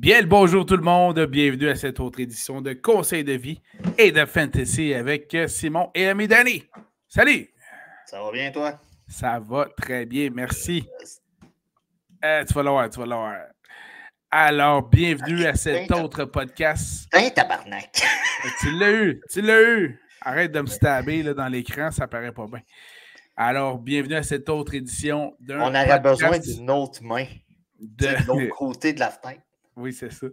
Bien le bonjour tout le monde, bienvenue à cette autre édition de Conseils de vie et de Fantasy avec Simon et ami Danny. Salut! Ça va bien toi? Ça va très bien, merci. Tu vas l'avoir. Alors, bienvenue à cet autre podcast. Tabarnak! Tu l'as eu. Arrête de me stabber là, dans l'écran, ça paraît pas bien. Alors, bienvenue à cette autre édition d'un On aurait besoin d'une autre main de l'autre côté de la fenêtre. Oui, c'est ça.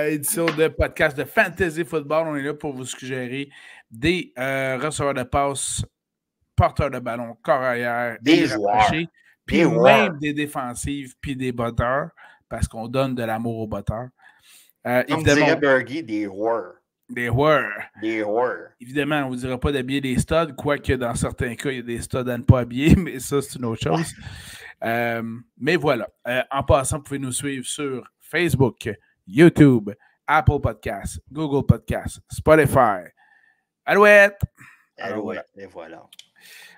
Édition de podcast de Fantasy Football. On est là pour vous suggérer des receveurs de passe, porteurs de ballon, corps arrière, des joueurs, puis même des défensives, puis des botteurs, parce qu'on donne de l'amour aux botteurs. Comme dirait Bergie, des joueurs. Des joueurs. Des joueurs. Évidemment, on ne vous dira pas d'habiller des studs, quoique dans certains cas, il y a des studs à ne pas habiller, mais ça, c'est une autre chose. Ouais. Mais voilà. En passant, vous pouvez nous suivre sur Facebook, YouTube, Apple Podcasts, Google Podcasts, Spotify. Alouette! Alouette, et voilà.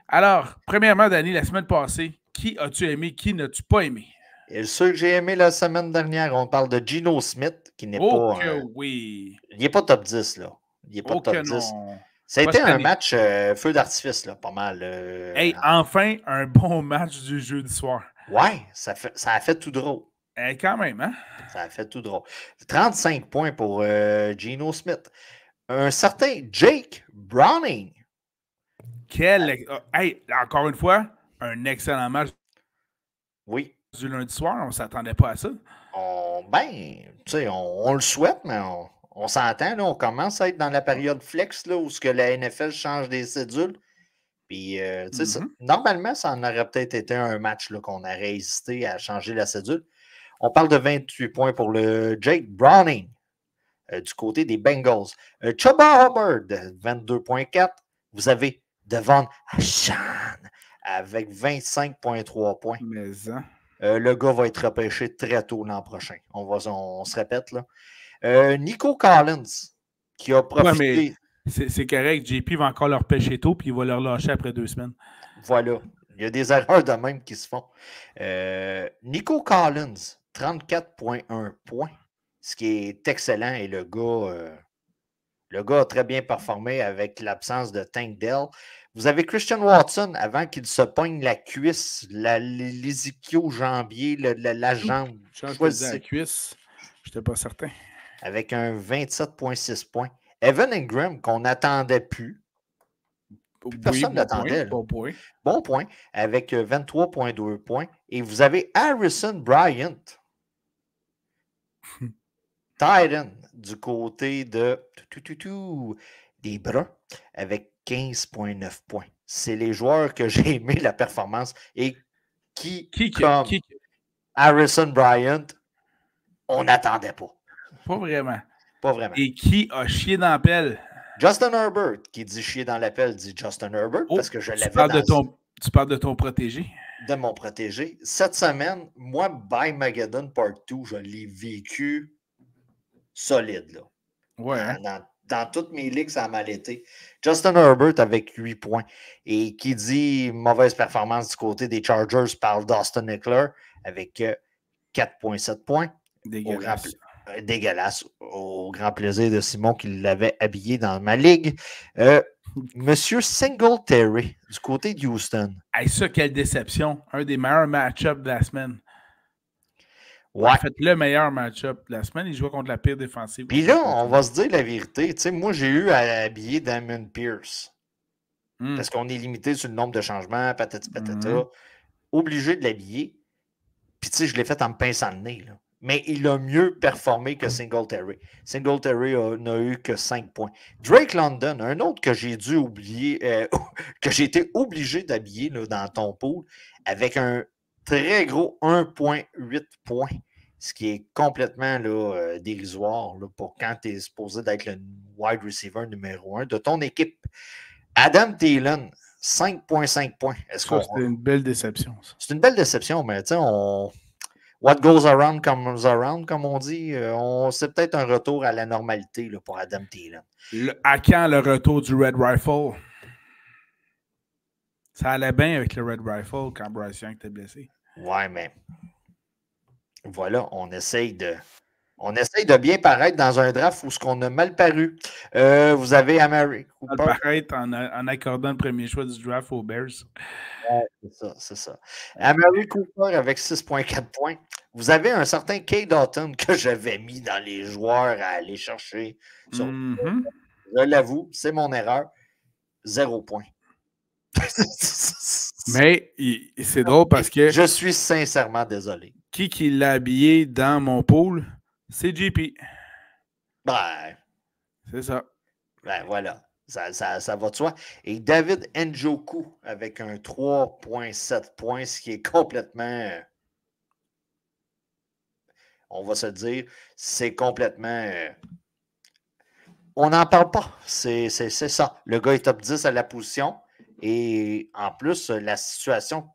Alors, premièrement, Danny, la semaine passée, qui as-tu aimé, qui n'as-tu pas aimé? Et ceux que j'ai aimé la semaine dernière, on parle de Geno Smith, qui n'est pas... oui. Il n'est pas top 10, là. Il n'est pas top 10. Non. Ça a été un match feu d'artifice, là, pas mal. Hey, enfin, un bon match du jeudi soir. Ouais, ça a fait tout drôle. Quand même, hein? Ça a fait tout drôle. 35 points pour Geno Smith. Un certain Jake Browning. Hey, encore une fois, un excellent match. Oui. Du lundi soir, on ne s'attendait pas à ça. On le souhaite, mais on s'entend. On commence à être dans la période flex là, où ce que la NFL change des cédules. Puis, normalement, ça en aurait peut-être été un match là, qu'on aurait hésité à changer la cédule. On parle de 28 points pour le Jake Browning du côté des Bengals. Chuba Hubbard, 22,4. Vous avez Devon Achane avec 25,3 points. Mais ça. Le gars va être repêché très tôt l'an prochain. On se répète, là. Nico Collins, qui a profité... Ouais, c'est correct. JP va encore leur pêcher tôt, puis il va leur lâcher après 2 semaines. Voilà. Il y a des erreurs de même qui se font. Nico Collins, 34,1 points, ce qui est excellent. Et le gars a très bien performé avec l'absence de Tank Dell. Vous avez Christian Watson avant qu'il se pogne la cuisse, les ischio-jambiers, la jambe. Choisissez la cuisse. Je n'étais pas certain. Avec un 27,6 points. Evan Ingram, qu'on n'attendait plus. Personne ne l'attendait. Bon point. Bon point. Avec 23,2 points. Et vous avez Harrison Bryant. Titan du côté des Bruns avec 15,9 points. C'est les joueurs que j'ai aimé la performance et qui Harrison Bryant, on n'attendait pas. Pas vraiment. Pas vraiment. Et qui a chié dans la pelle? Justin Herbert, qui dit chier dans la pelle, dit Justin Herbert, parce que je l'avais Tu parles de ton protégé? De mon protégé. Cette semaine, moi, By Mageddon Part 2, je l'ai vécu solide, là. Ouais. Dans toutes mes ligues, ça a mal été. Justin Herbert avec 8 points. Et qui dit mauvaise performance du côté des Chargers parle d'Austin Eckler avec 4,7 points. Dégueulasse. Au grand plaisir de Simon qui l'avait habillé dans ma ligue. Monsieur Singletary du côté de Houston. Hey, ça, quelle déception. Un des meilleurs match-ups de la semaine. Ouais. En fait, le meilleur match-up de la semaine, il jouait contre la pire défensive. Puis là, on va se dire la vérité. Tu sais, moi, j'ai eu à habiller Damon Pierce. Parce qu'on est limité sur le nombre de changements, patati patata. Obligé de l'habiller. Puis tu sais, je l'ai fait en me pinçant le nez. Là. Mais il a mieux performé que Singletary. Singletary n'a eu que 5 points. Drake London, un autre que j'ai dû oublier, que j'ai été obligé d'habiller là, dans ton pool, avec un très gros 1,8 points. Ce qui est complètement là, dérisoire là, pour quand tu es supposé d'être le wide receiver numéro 1 de ton équipe. Adam Thielen, 5,5 points. C'est une belle déception. Ça. C'est une belle déception, mais tu sais, what goes around comes around, comme on dit. C'est peut-être un retour à la normalité là, pour Adam Thielen. À quand le retour du Red Rifle? Ça allait bien avec le Red Rifle quand Bryce Young était blessé. Ouais, mais voilà, on essaye de On essaye de bien paraître dans un draft où ce qu'on a mal paru. Vous avez Amari Cooper. Mal paraître en accordant le premier choix du draft aux Bears. Ouais, c'est ça. Amari Cooper avec 6,4 points. Vous avez un certain Kay Doughton que j'avais mis dans les joueurs à aller chercher. Je l'avoue, c'est mon erreur. 0 point. Mais c'est drôle parce que... Je suis sincèrement désolé. Qui l'a habillé dans mon pool? C'est JP. Ben, c'est ça. Ben voilà. Ça va de soi. Et David Njoku avec un 3,7 points, ce qui est complètement... On va se dire, c'est complètement... on n'en parle pas. C'est ça. Le gars est top 10 à la position. Et en plus, la situation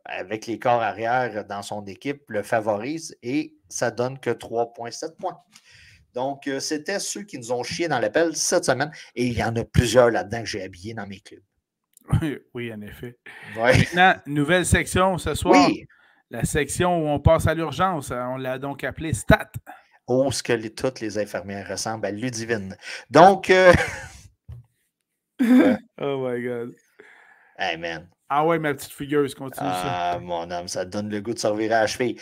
avec les corps arrière dans son équipe le favorise et ça donne que 3,7 points. Donc, c'était ceux qui nous ont chié dans l'appel cette semaine. Et il y en a plusieurs là-dedans que j'ai habillés dans mes clubs. Oui, en effet. Ouais. Maintenant, nouvelle section ce soir. Oui. La section où on passe à l'urgence. On l'a donc appelée Stat. Oh, ce que toutes les infirmières ressemblent à Ludivine. Donc... Oh my God. Hey, man. Ah ouais, ma petite figureuse, continue ça. Ah, mon homme, ça te donne le goût de servir à la cheville.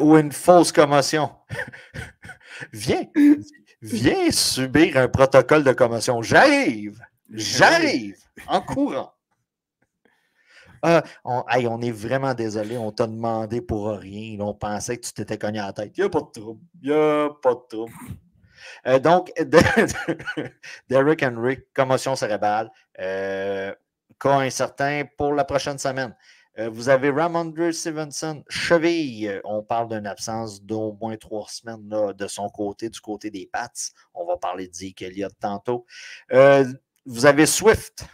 Ou une fausse commotion. Viens subir un protocole de commotion. J'arrive en courant. On est vraiment désolé, on t'a demandé pour rien. On pensait que tu t'étais cogné à la tête. Il n'y a pas de trouble. Donc, Derrick Henry, commotion cérébrale. Cas incertain pour la prochaine semaine. Vous avez Ramondre Stevenson, cheville. On parle d'une absence d'au moins 3 semaines là, de son côté, du côté des Pats. On va parler de Zeke Elliott tantôt. Vous avez Swift,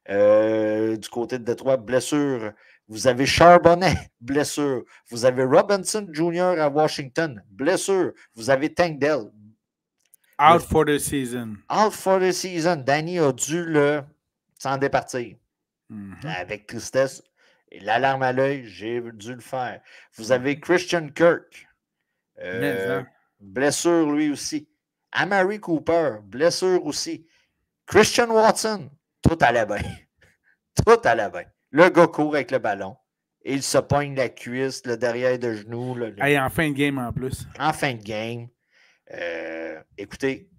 du côté de Détroit, blessure. Vous avez Charbonnet, blessure. Vous avez Robinson Jr. à Washington, blessure. Vous avez Tank Dell. Out for the season. Out for the season. Danny a dû s'en départir. Avec tristesse. Et l'alarme à l'œil, j'ai dû le faire. Vous avez Christian Kirk. Blessure lui aussi. Amari Cooper, blessure aussi. Christian Watson, tout allait bien. Tout allait bien. Le gars court avec le ballon. Et il se pogne la cuisse, le derrière de genou. Hey, en fin de game en plus. En fin de game. Écoutez,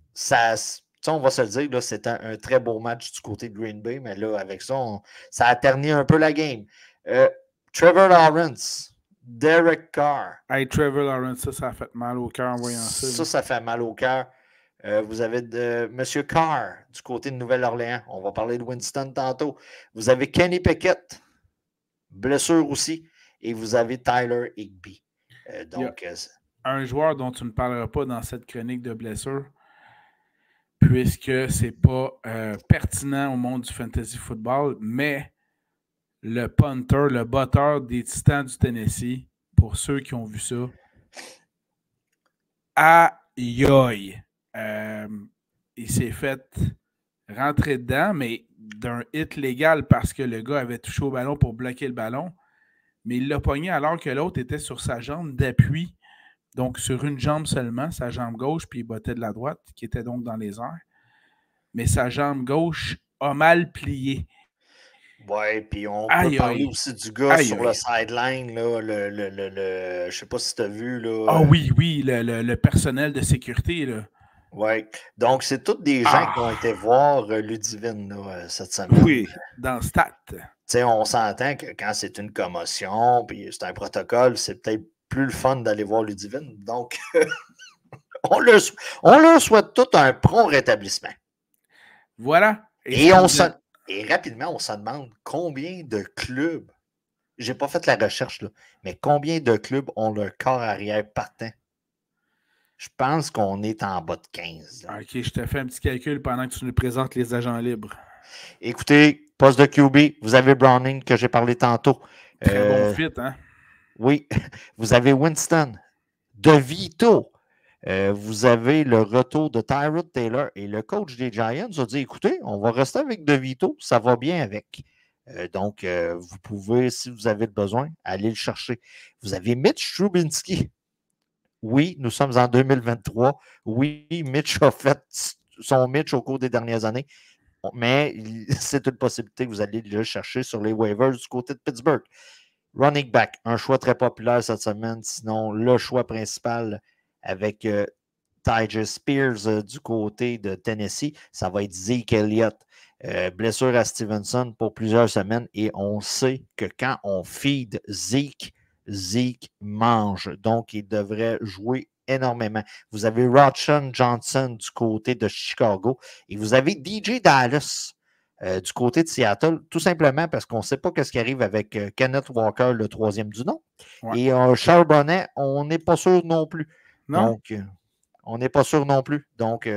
on va se le dire, là, c'était un très beau match du côté de Green Bay, mais là, avec ça, ça a terni un peu la game. Trevor Lawrence, Derek Carr. Hey, Trevor Lawrence, ça a fait mal au cœur en voyant ça. Ça fait mal au cœur. Vous avez M. Carr du côté de Nouvelle-Orléans. On va parler de Winston tantôt. Vous avez Kenny Pickett, blessure aussi. Et vous avez Tyler Higbee. Donc, un joueur dont tu ne parleras pas dans cette chronique de blessure, puisque ce n'est pas pertinent au monde du fantasy football, mais le punter, le botteur des Titans du Tennessee, pour ceux qui ont vu ça, aïe! Il s'est fait rentrer dedans, mais d'un hit légal parce que le gars avait touché au ballon pour bloquer le ballon, mais il l'a pogné alors que l'autre était sur sa jambe d'appui, donc sur une jambe seulement, sa jambe gauche, puis il bottait de la droite, qui était donc dans les airs. Mais sa jambe gauche a mal plié. Oui, puis on peut parler aussi du gars sur le sideline, là, je ne sais pas si tu as vu. Ah oui, le personnel de sécurité. Oui, donc c'est tous des gens qui ont été voir Ludivine là, cette semaine. Oui, dans Stat. On s'entend que quand c'est une commotion, puis c'est un protocole, c'est peut-être plus le fun d'aller voir Ludivine. Donc, on leur souhaite tout un prompt rétablissement. Voilà. Et rapidement, on se demande combien de clubs, j'ai pas fait la recherche, là, mais combien de clubs ont leur corps arrière partant? Je pense qu'on est en bas de 15. Là. OK, je te fais un petit calcul pendant que tu nous présentes les agents libres. Écoutez, poste de QB, vous avez Browning que j'ai parlé tantôt. Très bon fit, hein? Oui. Vous avez Winston, DeVito. Vous avez le retour de Tyrod Taylor et le coach des Giants a dit, écoutez, on va rester avec DeVito, ça va bien avec. Donc, vous pouvez, si vous avez besoin, aller le chercher. Vous avez Mitch Trubisky. Oui, nous sommes en 2023. Oui, Mitch a fait son Mitch au cours des dernières années. Mais c'est une possibilité que vous allez le chercher sur les waivers du côté de Pittsburgh. Running back, un choix très populaire cette semaine. Sinon, le choix principal avec Tyger Spears du côté de Tennessee, ça va être Zeke Elliott. Blessure à Stevenson pour plusieurs semaines et on sait que quand on feed Zeke, Zeke mange. Donc, il devrait jouer énormément. Vous avez Rodson Johnson du côté de Chicago et vous avez DJ Dallas du côté de Seattle, tout simplement parce qu'on ne sait pas ce qui arrive avec Kenneth Walker, le troisième du nom. Ouais. Et Charles Bonnet, on n'est pas sûr non plus. Non. Donc, on n'est pas sûr non plus. Donc,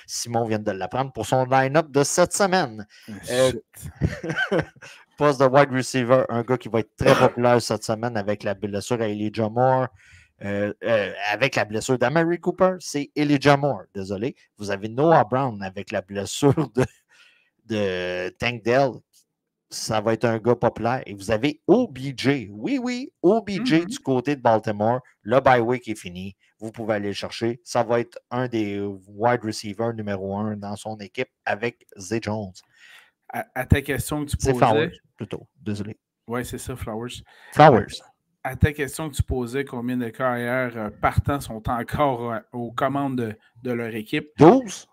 Simon vient de l'apprendre pour son line-up de cette semaine. Poste de wide receiver, un gars qui va être très populaire cette semaine avec la blessure à Elijah Moore. Avec la blessure d'Amari Cooper, c'est Elijah Moore, désolé. Vous avez Noah Brown avec la blessure de Tank Dell. Ça va être un gars populaire. Et vous avez OBJ. Oui, OBJ du côté de Baltimore. Le bye week est fini. Vous pouvez aller le chercher. Ça va être un des wide receivers numéro 1 dans son équipe avec Zay Jones. À ta question que tu posais... C'est Flowers, plutôt. Désolé. Oui, c'est ça, Flowers. À ta question que tu posais, combien de carrières partants sont encore aux commandes de leur équipe? 12?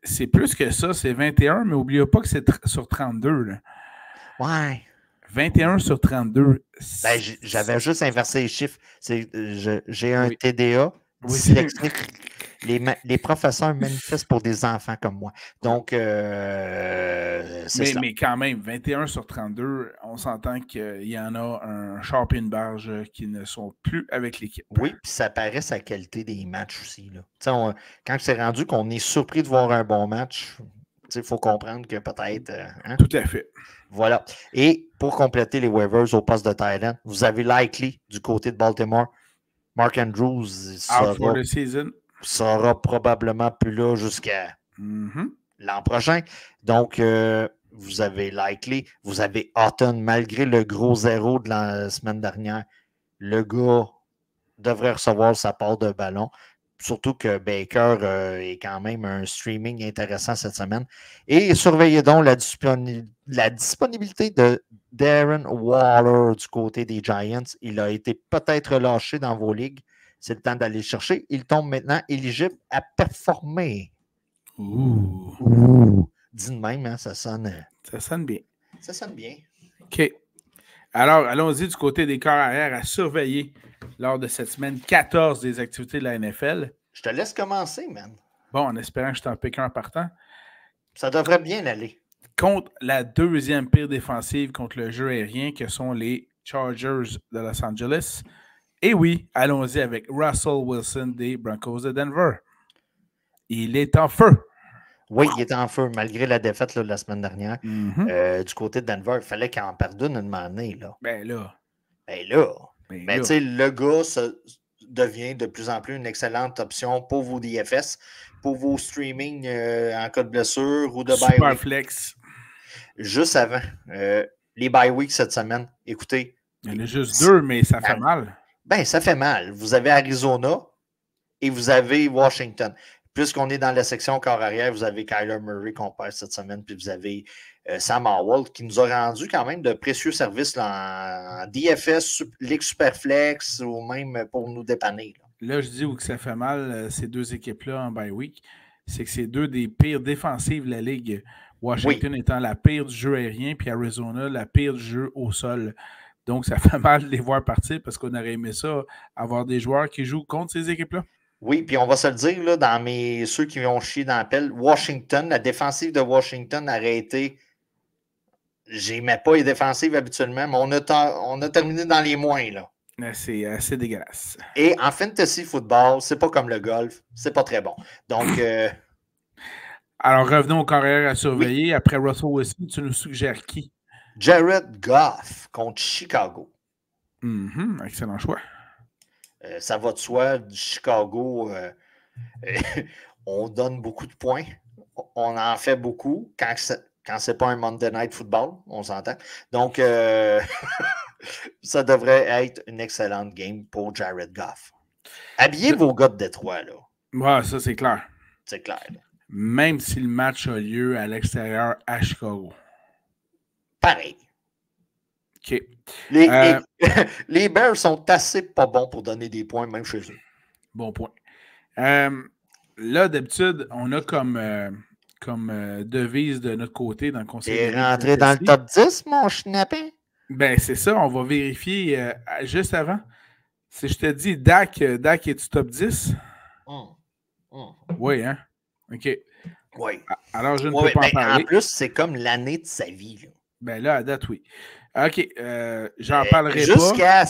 C'est plus que ça, c'est 21, mais n'oubliez pas que c'est sur 32. Là. Ouais. 21 sur 32. Ben, j'avais juste inversé les chiffres. J'ai un TDA dyslexique. Les professeurs manifestent pour des enfants comme moi. Donc, mais quand même, 21 sur 32, on s'entend qu'il y en a un sharp et une barge qui ne sont plus avec l'équipe. Oui, puis ça paraît sa qualité des matchs aussi. Là. Quand c'est rendu qu'on est surpris de voir un bon match, il faut comprendre que peut-être... Tout à fait. Voilà. Et pour compléter les waivers au poste de tight end, vous avez Likely du côté de Baltimore. Mark Andrews sera probablement plus là jusqu'à l'an prochain. Donc, vous avez Likely, vous avez Houghton, malgré le gros zéro de la semaine dernière. Le gars devrait recevoir sa part de ballon. Surtout que Baker est quand même un streaming intéressant cette semaine. Et surveillez donc la disponibilité de Darren Waller du côté des Giants. Il a été peut-être lâché dans vos ligues. C'est le temps d'aller le chercher. Il tombe maintenant éligible à performer. Ouh. Dis de même, hein, ça sonne bien. Ça sonne bien. OK. Alors, allons-y du côté des corps arrière à surveiller lors de cette semaine 14 des activités de la NFL. Je te laisse commencer, man. Bon, en espérant que je t'en pique un partant. Ça devrait bien aller. Contre la deuxième pire défensive contre le jeu aérien, que sont les Chargers de Los Angeles. Et oui, allons-y avec Russell Wilson des Broncos de Denver. Il est en feu. Oui, il est en feu, malgré la défaite là, de la semaine dernière. Du côté de Denver, il fallait qu'il en pardonne une année. Là. Ben là. Mais tu sais, le gars devient de plus en plus une excellente option pour vos DFS, pour vos streaming en cas de blessure ou de bye week. Flex. Juste avant, les bye weeks cette semaine, écoutez. Il y en a juste 2, mais ça fait mal. Ben, ça fait mal. Vous avez Arizona et vous avez Washington. Puisqu'on est dans la section corps arrière, vous avez Kyler Murray qu'on perd cette semaine, puis vous avez Sam Howell qui nous a rendu quand même de précieux services là, en DFS, Ligue Superflex ou même pour nous dépanner. Là, je dis où que ça fait mal, ces deux équipes-là en bye week, c'est que c'est deux des pires défensives de la Ligue. Washington étant la pire du jeu aérien, puis Arizona la pire du jeu au sol. Donc, ça fait mal de les voir partir parce qu'on aurait aimé ça, avoir des joueurs qui jouent contre ces équipes-là. Oui, puis on va se le dire, là, dans ceux qui ont chié dans la pelle, Washington, la défensive de Washington aurait été. J'aimais pas les défensives habituellement, mais on a terminé dans les moins, là. C'est assez dégueulasse. Et en fantasy football, c'est pas comme le golf, c'est pas très bon. Donc. Alors, revenons aux carrières à surveiller. Oui. Après Russell Wilson, tu nous suggères qui? Jared Goff contre Chicago. Excellent choix. Ça va de soi, Chicago, on donne beaucoup de points. On en fait beaucoup quand c'est pas un Monday Night Football, on s'entend. Donc, ça devrait être une excellente game pour Jared Goff. Habillez vos gars de Détroit, là. Ouais, ça, c'est clair. C'est clair. Là. Même si le match a lieu à l'extérieur à Chicago. Pareil. OK. Les Bears sont assez pas bons pour donner des points, même chez eux. Bon point. Là, d'habitude, on a comme devise de notre côté dans le conseil. T'es rentré dans le top 10, mon schnappin? Ben, c'est ça. On va vérifier juste avant. Si je te dis Dak est-tu top 10? Oui, hein? OK. Oui. Alors, je ne peux pas en parler. En plus, c'est comme l'année de sa vie. Là. Ben là, à date, oui. OK. J'en parlerai pas.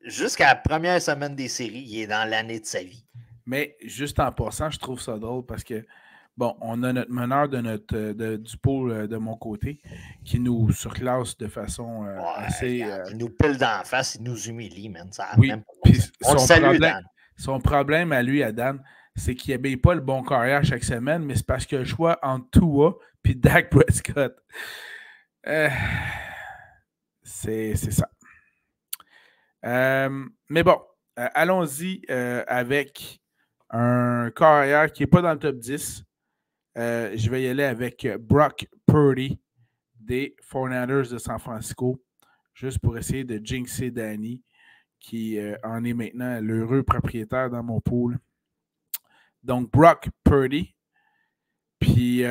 Jusqu'à la première semaine des séries, il est dans l'année de sa vie. Mais juste en passant, je trouve ça drôle parce que, bon, on a notre meneur du pôle de mon côté qui nous surclasse de façon assez... Il nous pile d'en face, il nous humilie, man. Ça oui, même on le salue, Dan. Son problème à lui, à Dan, c'est qu'il n'habille pas le bon carrière chaque semaine, mais c'est parce qu'il a le choix entre Tua et Dak Prescott. C'est ça. Mais bon, allons-y avec un carrière qui n'est pas dans le top 10. Je vais y aller avec Brock Purdy des 49ers de San Francisco, juste pour essayer de jinxer Danny, qui en est maintenant l'heureux propriétaire dans mon pool. Donc, Brock Purdy. Puis,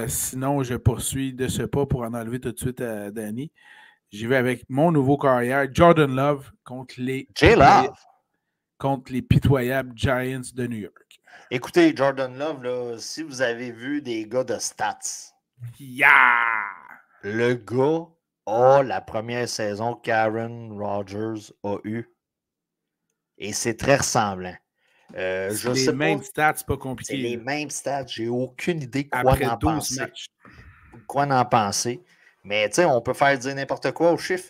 sinon, je poursuis de ce pas pour en enlever tout de suite à Danny. J'y vais avec mon nouveau carrière, Jordan Love, contre les pitoyables Giants de New York. Écoutez, Jordan Love, là, si vous avez vu des gars de stats, le gars a la première saison qu'Aaron Rodgers a eue. Et c'est très ressemblant. C'est les mêmes stats, c'est pas compliqué. C'est les mêmes stats. J'ai aucune idée quoi en penser. Mais tu sais, on peut faire dire n'importe quoi au chiffre.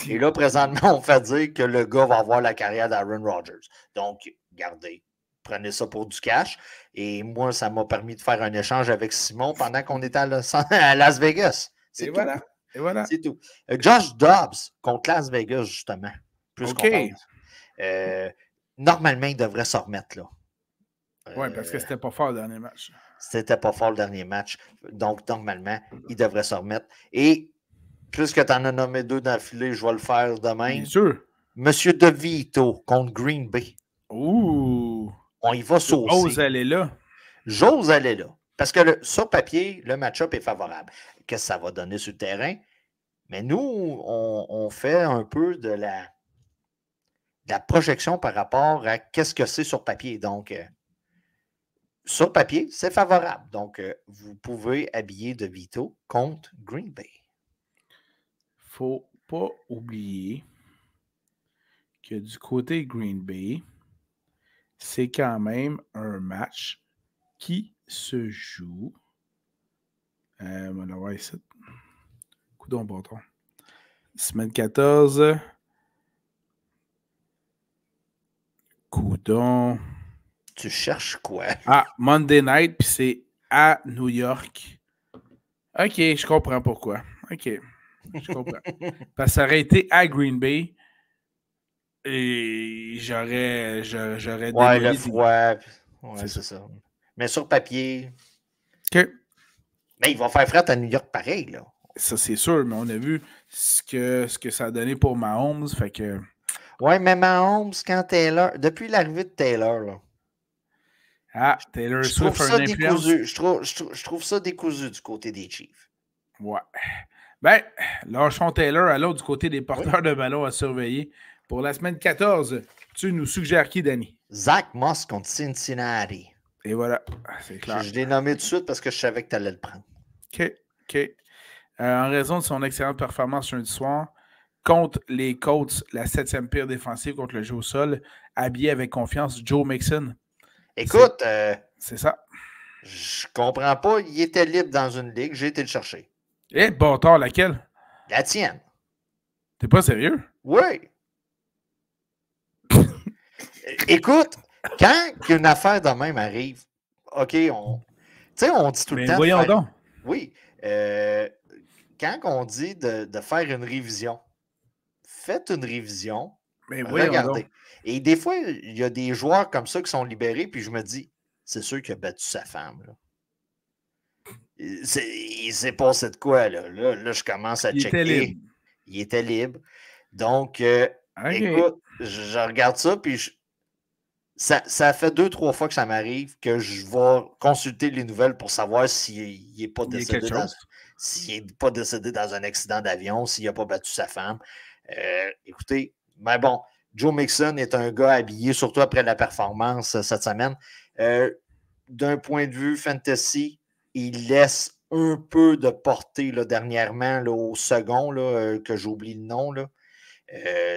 Et là, présentement, on fait dire que le gars va avoir la carrière d'Aaron Rodgers. Donc, regardez, prenez ça pour du cash. Et moi, ça m'a permis de faire un échange avec Simon pendant qu'on était à Las Vegas. Et voilà. C'est tout. Josh Dobbs contre Las Vegas, justement. Plus qu'on pense. Normalement, il devrait se remettre là. Oui, parce que c'était pas fort le dernier match. C'était pas fort le dernier match. Donc, normalement, il devrait se remettre. Et puisque tu en as nommé 2 dans le filet, je vais le faire demain. Bien sûr. Monsieur DeVito contre Green Bay. Ouh. On y va saucer. J'ose aller là. J'ose aller là. Parce que sur papier, le match-up est favorable. Qu'est-ce que ça va donner sur le terrain? Mais nous, on fait un peu de la projection par rapport à qu'est-ce que c'est sur papier. Donc, sur papier, c'est favorable. Donc, vous pouvez habiller DeVito contre Green Bay. Faut pas oublier que du côté Green Bay, c'est quand même un match qui se joue. On va voir ici. Coudon bâton. Semaine 14. Coudon. Tu cherches quoi? Ah, Monday Night, puis c'est à New York. OK, je comprends pourquoi. OK, je comprends. Parce que ça aurait été à Green Bay et j'aurais ouais, le froid. Ouais, c'est ça. Mais sur papier... OK. Mais il va faire fret à New York pareil, là. Ça, c'est sûr, mais on a vu ce que ça a donné pour Mahomes, fait que... Ouais, mais Mahomes, quand Taylor... Depuis l'arrivée de Taylor, là... Ah, Taylor Swift a une influence. Je trouve ça décousu du côté des Chiefs. Ouais. Ben, lâchons Taylor, allons du côté des porteurs de ballon à surveiller. Pour la semaine 14, tu nous suggères qui, Danny? Zach Moss contre Cincinnati. Et voilà, c'est clair. Je l'ai nommé tout de suite parce que je savais que tu allais le prendre. OK. En raison de son excellente performance lundi soir, contre les Colts, la 7e pire défensive contre le jeu au sol, habillé avec confiance Joe Mixon. Écoute, c'est ça. Je comprends pas. Il était libre dans une ligue. J'ai été le chercher. Eh, bâtard, laquelle? La tienne. T'es pas sérieux? Oui. Écoute, quand une affaire de même arrive, OK, on dit tout le temps... voyons donc. Oui. Quand on dit de faire une révision, faites une révision Mais oui, regardez. Et des fois, il y a des joueurs comme ça qui sont libérés, puis je me dis, c'est sûr qu'il a battu sa femme. Là. Il s'est passé de quoi, là? Là, je commence à il checker. était libre. Il était libre. Donc, écoute, je regarde ça, puis ça fait 2-3 fois que ça m'arrive que je vais consulter les nouvelles pour savoir s'il n'est pas décédé dans un accident d'avion, s'il n'a pas battu sa femme. Écoutez, mais bon, Joe Mixon est un gars habillé, surtout après la performance cette semaine. D'un point de vue fantasy, il laisse un peu de portée là, dernièrement là, au second, là, que j'oublie le nom. Là.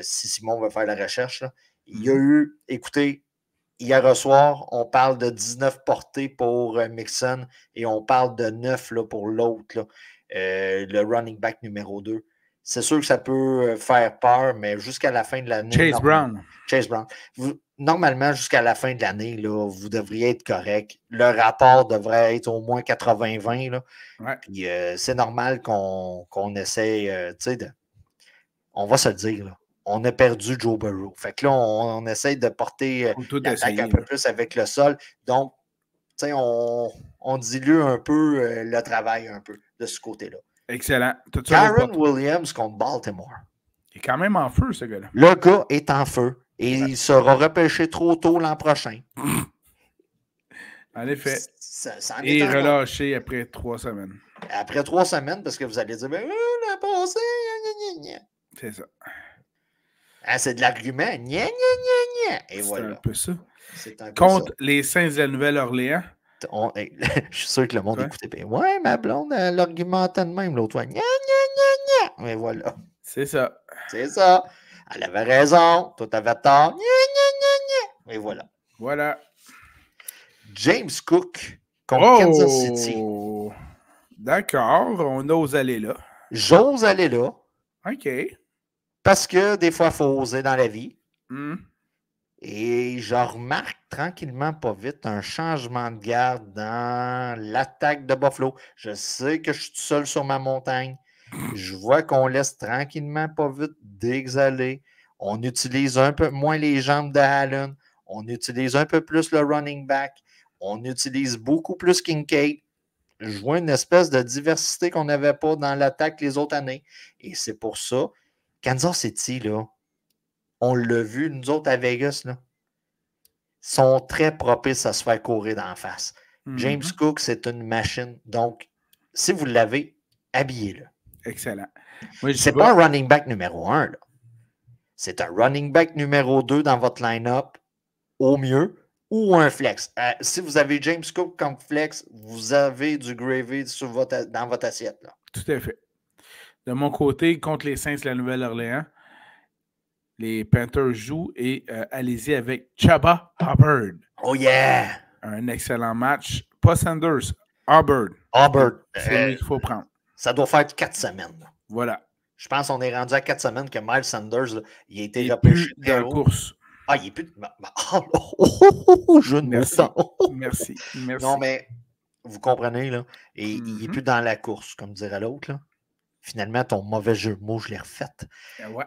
Si Simon veut faire la recherche. Là. Il y a eu, écoutez, hier soir, on parle de 19 portées pour Mixon et on parle de 9 là, pour l'autre, le running back numéro 2. C'est sûr que ça peut faire peur, mais jusqu'à la fin de l'année... Chase Brown. Normalement, jusqu'à la fin de l'année, là, vous devriez être correct. Le rapport devrait être au moins 80-20. Là. Ouais. Puis c'est normal qu'on essaye, on va se le dire, là. On a perdu Joe Burrow. Fait que là, on essaye de porter l'attaque un peu plus avec le sol. Donc, on dilue un peu le travail un peu de ce côté-là. Excellent. Kyren Williams contre Baltimore. Il est quand même en feu, ce gars-là. Le gars est en feu et il sera repêché trop tôt l'an prochain. En effet. Et relâché après 3 semaines. Après 3 semaines, parce que vous allez dire, ben, l'an passé, c'est ça. Ah, c'est de l'argument. Et voilà. C'est un peu ça. Contre les Saints de la Nouvelle-Orléans. Je suis sûr que le monde écoutait. Ben, ouais, ma blonde, elle argumentait de même l'autre fois. Mais voilà. C'est ça. C'est ça. Elle avait raison. Toi, t'avais tort. Et voilà. Voilà. James Cook contre Kansas City. D'accord. On ose aller là. J'ose aller là. OK. Parce que des fois, il faut oser dans la vie. Et je remarque tranquillement, pas vite, un changement de garde dans l'attaque de Buffalo. Je sais que je suis tout seul sur ma montagne. Je vois qu'on laisse tranquillement, pas vite, d'exhaler. On utilise un peu moins les jambes de Allen. On utilise un peu plus le running back. On utilise beaucoup plus Kincaid. Je vois une espèce de diversité qu'on n'avait pas dans l'attaque les autres années. Et c'est pour ça, Kansas City, là, on l'a vu, nous autres à Vegas, là, sont très propices à se faire courir d'en face. James Cook, c'est une machine. Donc, si vous l'avez, habillez-le. Excellent. C'est pas un running back numéro 1. Là. C'est un running back numéro 2 dans votre line-up, au mieux, ou un flex. Si vous avez James Cook comme flex, vous avez du gravy dans votre assiette. Là. Tout à fait. De mon côté, contre les Saints de la Nouvelle-Orléans, les Panthers jouent et allez-y avec Chaba Hubbard. Oh yeah! Un excellent match. Pas Sanders, Hubbard. C'est lui qu'il faut prendre. Ça doit faire 4 semaines. Là. Voilà. Je pense qu'on est rendu à 4 semaines que Miles Sanders, là, il a été repêché dans la course. Ah, il est plus... je ne Merci. Non, mais vous comprenez, là. Et il n'est plus dans la course, comme dirait l'autre, là. Finalement, ton mauvais jeu de mots, je l'ai refait. Ouais.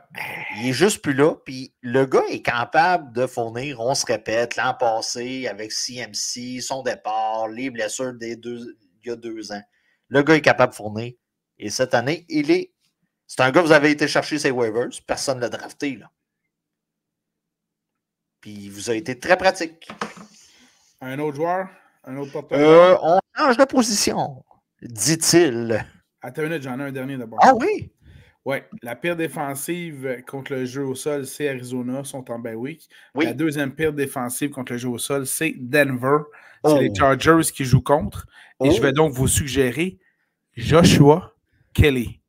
Il est juste plus là. Puis le gars est capable de fournir, on se répète, l'an passé, avec CMC, son départ, les blessures il y a 2 ans. Le gars est capable de fournir. Et cette année, c'est un gars que vous avez été chercher ses waivers. Personne ne l'a drafté, là. Puis il vous a été très pratique. Un autre joueur? Un autre porte-parole? On change de position, dit-il. Attends une minute, j'en ai un dernier d'abord. Ah oui? Oui. La pire défensive contre le jeu au sol, c'est Arizona, sont en bye week. Oui. La deuxième pire défensive contre le jeu au sol, c'est Denver. C'est les Chargers qui jouent contre. Et je vais donc vous suggérer Joshua Kelly.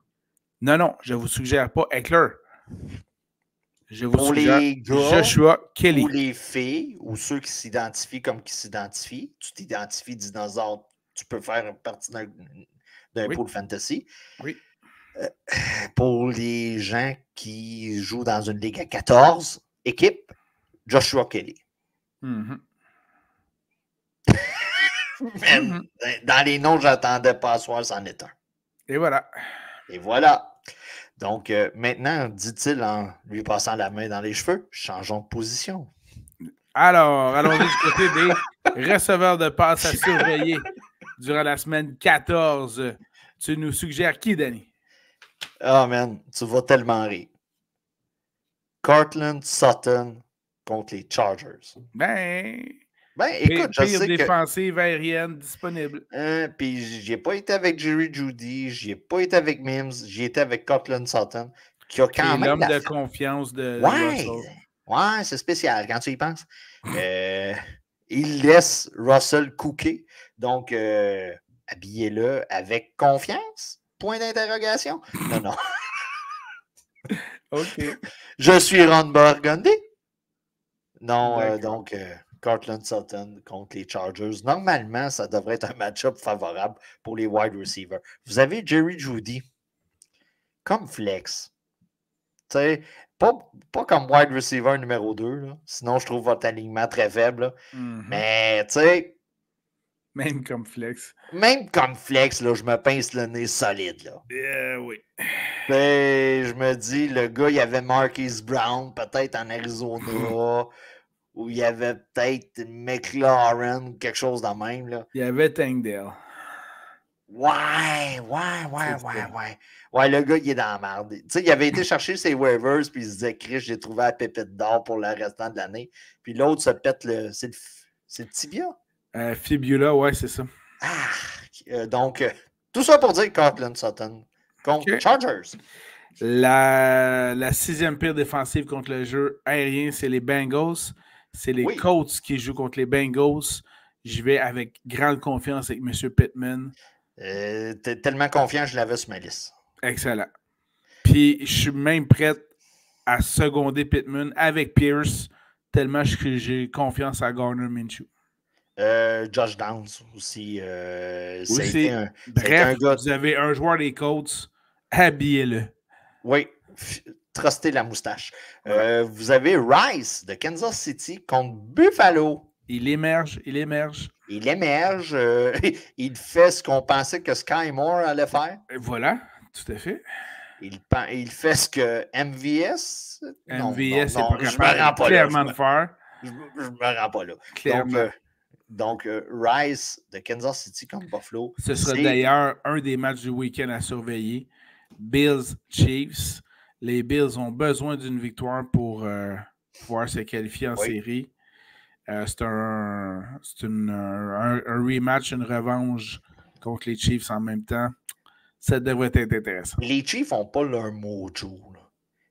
Non, je ne vous suggère pas Eckler. Je vous suggère Joshua Kelly. Ou les filles, ou ceux qui s'identifient comme qui s'identifient. Tu t'identifies dinosaure, tu peux faire partie d'un pool fantasy. Oui. Pour les gens qui jouent dans une ligue à 14 équipes, Joshua Kelly. Dans les noms, j'attendais pas à soir, c'en est un. Et voilà. Donc, maintenant, dit-il en lui passant la main dans les cheveux, changeons de position. Alors, allons-y du côté des receveurs de passes à surveiller durant la semaine 14. Tu nous suggères qui, Danny? Oh, man, tu vas tellement rire. Cortland Sutton contre les Chargers. Écoute, je sais défensive aérienne disponible. Puis, j'y ai pas été avec Jerry Jeudy, j'y ai pas été avec Mims, j'y étais avec Cortland Sutton, qui a quand même l'homme de confiance de Russell. Ouais, c'est spécial quand tu y penses. Il laisse Russell cooker. Donc, habillez-le avec confiance? Point d'interrogation? Non. OK. Je suis Ron Burgundy. Non, donc, Cortland Sutton contre les Chargers. Normalement, ça devrait être un match-up favorable pour les wide receivers. Vous avez Jerry Jeudy comme flex. Tu sais, pas comme wide receiver numéro 2. Là. Sinon, je trouve votre alignement très faible. Mais, tu sais... Même comme flex. Là, je me pince le nez solide. Là. Oui. Je me dis, le gars, il y avait Marquise Brown, peut-être en Arizona, ou il y avait peut-être McLaurin, quelque chose de même. Là. Il y avait Tangdale. Ouais. Ouais, le gars, il est dans la merde. Tu sais, il avait été chercher ses waivers, puis il se disait, Chris, j'ai trouvé la pépite d'or pour le restant de l'année. Puis l'autre se pète le. C'est le tibia? Fibula, ouais, c'est ça. Donc, tout ça pour dire Cortland Sutton contre Chargers. La 6e pire défensive contre le jeu aérien, c'est les Bengals. C'est les Colts qui jouent contre les Bengals. Je vais avec grande confiance avec M. Pittman. T'es tellement confiant, je l'avais sur ma liste. Excellent. Puis, je suis même prêt à seconder Pittman avec Pierce, tellement que j'ai confiance à Garner Minshew. Josh Downs aussi. Bref, vous avez un joueur des Colts, habillez-le. Oui, trustez la moustache. Vous avez Rice de Kansas City contre Buffalo. Il émerge. Il il fait ce qu'on pensait que Sky Moore allait faire. Voilà, tout à fait. Il fait ce que MVS... je me rends pas clairement de faire. Je me rends pas là. Donc, Rice de Kansas City contre Buffalo. Ce sera d'ailleurs un des matchs du week-end à surveiller. Bills-Chiefs. Les Bills ont besoin d'une victoire pour pouvoir se qualifier en série. C'est un rematch, une revanche contre les Chiefs en même temps. Ça devrait être intéressant. Les Chiefs n'ont pas leur mojo.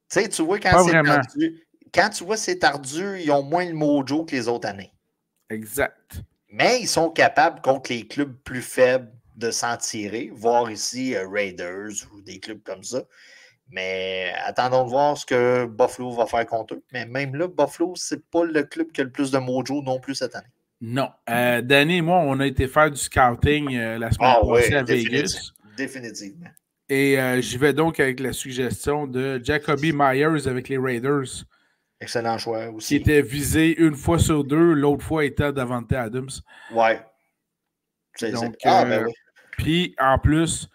Tu sais, tu vois, quand tu vois c'est tardu, ils ont moins le mojo que les autres années. Exact. Mais ils sont capables, contre les clubs plus faibles, de s'en tirer. Voir ici Raiders ou des clubs comme ça. Mais attendons de voir ce que Buffalo va faire contre eux. Mais même là, Buffalo, c'est pas le club qui a le plus de mojo non plus cette année. Non. Danny et moi, on a été faire du scouting la semaine passée à Vegas. Définitivement. Et j'y vais donc avec la suggestion de Jacoby Myers avec les Raiders. Excellent choix aussi. Qui était visé une fois sur deux, l'autre fois étant Davante Adams. Ouais. Donc, puis en plus,